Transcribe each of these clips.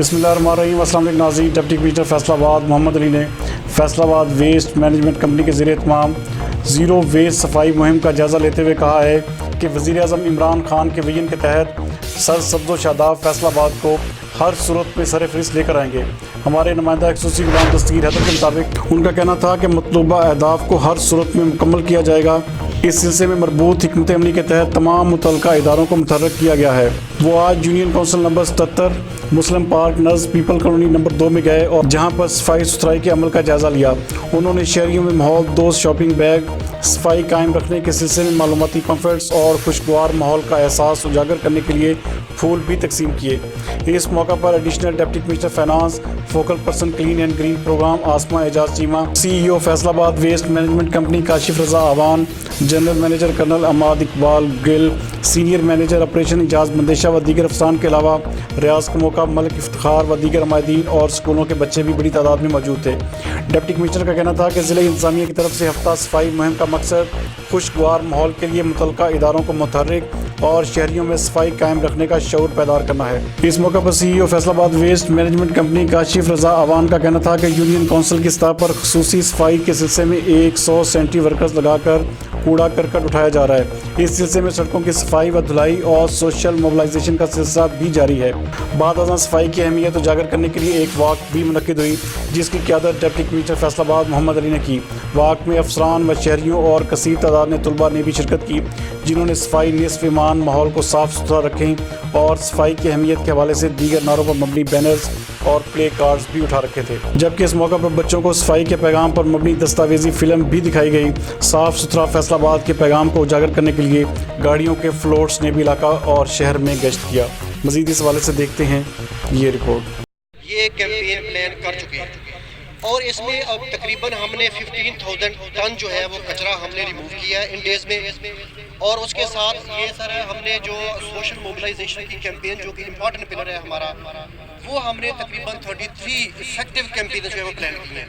بسم اللہ الرحمن الرحیم۔ السلام علیکم ناظرین، ڈپٹی کمشنر فیصل آباد محمد علی نے فیصل آباد ویسٹ مینجمنٹ کمپنی کے زیر اہتمام زیرو ویسٹ صفائی مہم کا جائزہ لیتے ہوئے کہا ہے کہ وزیر اعظم عمران خان کے ویژن کے تحت سرسبز و شاداب فیصل آباد کو ہر صورت میں سر فہرست لے کر آئیں گے۔ ہمارے نمائندہ خصوصی غلام دستگیر حیدر کے مطابق ان کا کہنا تھا کہ مطلوبہ اہداف کو ہر صورت میں مکمل کیا جائے گا۔ اس سلسلے میں مربوط حکمت عملی کے تحت تمام متعلقہ اداروں کو متحرک کیا گیا ہے۔ وہ آج یونین کونسل نمبر 77 مسلم پارک نزد پیپل کالونی نمبر 2 میں گئے اور جہاں پر صفائی ستھرائی کے عمل کا جائزہ لیا۔ انہوں نے شہریوں میں ماحول دوست شاپنگ بیگ، صفائی قائم رکھنے کے سلسلے میں معلوماتی پمفلٹس اور خوشگوار ماحول کا احساس اجاگر کرنے کے لیے پھول بھی تقسیم کیے۔ اس موقع پر additional deputy commissioner finance, focal person clean and green programme Asma Ijaz Cheema, CEO Faisalabad waste management company Kashif Raza Awan, general manager colonel Imad Iqbal Gill, senior manager operation Ijaz Mandisha و دیگر افسران کے علاوہ ریاض کا موقع ملک افتخار و دیگر عمائدین اور اسکولوں کے بچے بھی بڑی تعداد میں موجود تھے۔ ڈپٹی کمشنر کا کہنا تھا کہ ضلع انتظامیہ کی طرف سے ہفتہ صفائی مہم کا مقصد خوشگوار ماحول کے لیے متعلقہ اداروں کو متحرک اور شہریوں میں صفائی قائم رکھنے کا شعور بیدار کرنا ہے۔ اس موقع پر CEO Faisalabad waste management company Kashif Raza آوان کا کہنا تھا کہ یونین کونسل کی سطح پر خصوصی صفائی کے سلسلے میں 100 سینٹری ورکرز لگا کر کوڑا کرکٹ اٹھایا جا رہا ہے۔ اس سلسلے میں سڑکوں کی صفائی و دھلائی اور سوشل موبلائزیشن کا سلسلہ بھی جاری ہے۔ بعد ازاں صفائی کی اہمیت اجاگر کرنے کے لیے ایک واک بھی منعقد ہوئی جس کی قیادت ڈپٹی کمشنر فیصل آباد محمد علی نے کی۔ واک میں افسران و شہریوں اور کثیر تعداد میں طلباء نے بھی شرکت کی جنہوں نے صفائی نصف ایمان، ماحول کو صاف ستھرا رکھیں اور صفائی کی اہمیت کے حوالے سے دیگر نعروں پر مبنی بینرز اور پلے کارڈز بھی اٹھا رکھے تھے۔ جبکہ اس موقع پر بچوں کو صفائی کے پیغام پر مبنی دستاویزی فلم بھی دکھائی گئی۔ صاف ستھرا فیصل آباد کے پیغام کو اجاگر کرنے کے لیے گاڑیوں کے فلوٹس نے بھی علاقہ اور شہر میں گشت کیا۔ مزید اس حوالے سے دیکھتے ہیں یہ رپورٹ۔ یہ کیمپین پلان کر چکے ہیں اور اس میں اب تقریباً ہم نے 15,000 ٹن جو ہے وہ کچرا ہم نے ریموو کیا ہے ان ڈیز میں، اور اس کے ساتھ یہ سر ہم نے جو سوشل موبلائزیشن کی کیمپین جو کہ امپورٹنٹ پلر ہے ہمارا، وہ ہم نے تقریباً 33 افیکٹو کیمپین جو ہے وہ پلان کی ہیں۔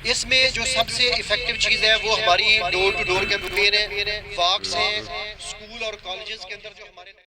اس میں جو سب سے افیکٹو چیز ہے وہ ہماری ڈور ٹو ڈور کیمپین ہے، واکس ہیں، اسکول اور کالجز کے اندر جو ہمارے